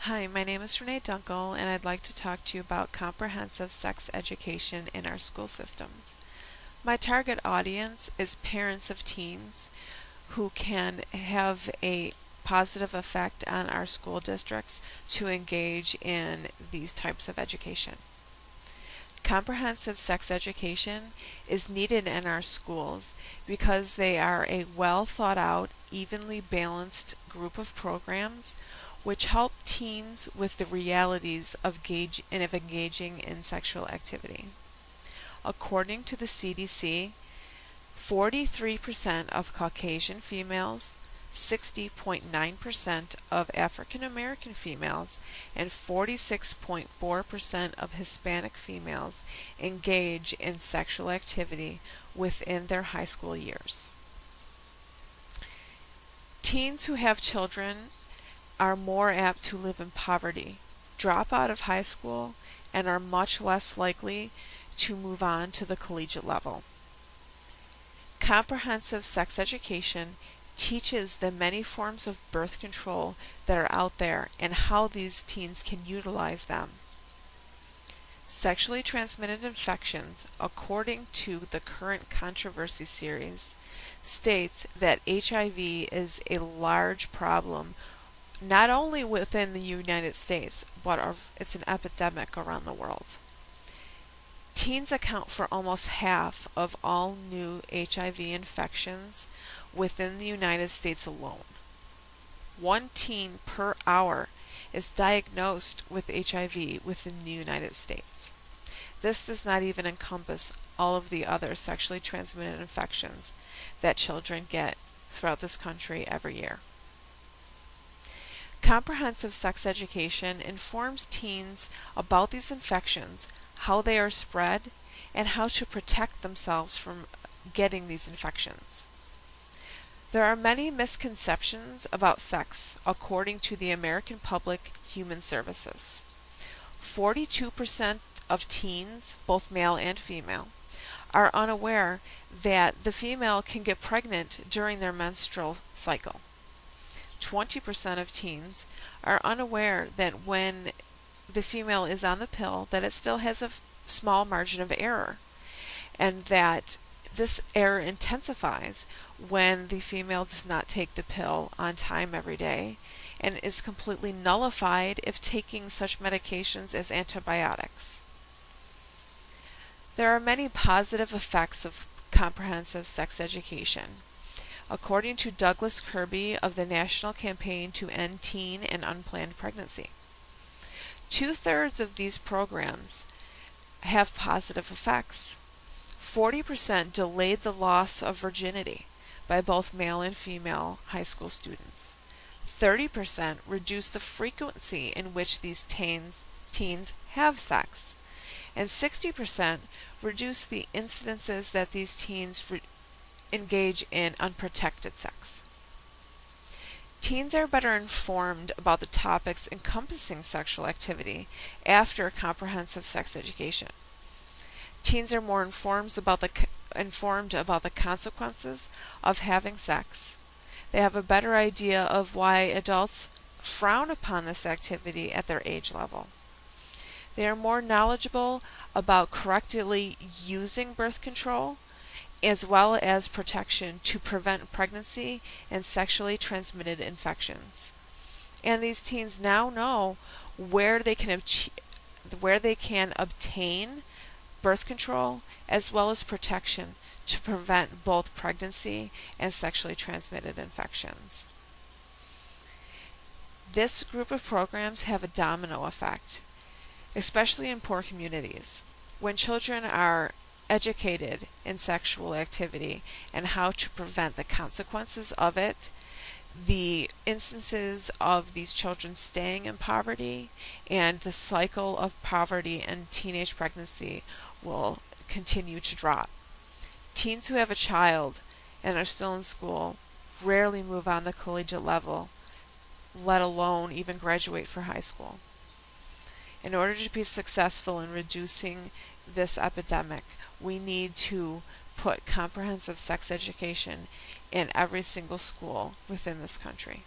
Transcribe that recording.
Hi, my name is Renee Dunkel, and I'd like to talk to you about comprehensive sex education in our school systems. My target audience is parents of teens who can have a positive effect on our school districts to engage in these types of education. Comprehensive sex education is needed in our schools because they are a well thought out, evenly balanced group of programs which help teens with the realities of engaging in sexual activity. According to the CDC, 43% of Caucasian females, 60.9% of African American females, and 46.4% of Hispanic females engage in sexual activity within their high school years. Teens who have children are more apt to live in poverty, drop out of high school, and are much less likely to move on to the collegiate level. Comprehensive sex education teaches the many forms of birth control that are out there and how these teens can utilize them. Sexually transmitted infections, according to the current controversy series, states that HIV is a large problem not only within the United States, but it's an epidemic around the world. Teens account for almost half of all new HIV infections within the United States alone. One teen per hour is diagnosed with HIV within the United States. This does not even encompass all of the other sexually transmitted infections that children get throughout this country every year. Comprehensive sex education informs teens about these infections, how they are spread, and how to protect themselves from getting these infections. There are many misconceptions about sex, according to the American Public Human Services. 42% of teens, both male and female, are unaware that the female can get pregnant during their menstrual cycle. 20% of teens are unaware that when the female is on the pill, that it still has a small margin of error, and that this error intensifies when the female does not take the pill on time every day and is completely nullified if taking such medications as antibiotics. There are many positive effects of comprehensive sex education. According to Douglas Kirby of the National Campaign to End Teen and Unplanned Pregnancy, 2/3 of these programs have positive effects. 40% delayed the loss of virginity by both male and female high school students. 30% reduced the frequency in which these teens have sex. And 60% reduced the incidences that these teens engage in unprotected sex. Teens are better informed about the topics encompassing sexual activity after comprehensive sex education. Teens are more informed about the consequences of having sex. They have a better idea of why adults frown upon this activity at their age level. They are more knowledgeable about correctly using birth control as well as protection to prevent pregnancy and sexually transmitted infections. And these teens now know where they can obtain birth control as well as protection to prevent both pregnancy and sexually transmitted infections. This group of programs have a domino effect, especially in poor communities. When children are educated in sexual activity and how to prevent the consequences of it, the instances of these children staying in poverty and the cycle of poverty and teenage pregnancy will continue to drop. Teens who have a child and are still in school rarely move on the collegiate level, let alone even graduate for high school. In order to be successful in reducing this epidemic, we need to put comprehensive sex education in every single school within this country.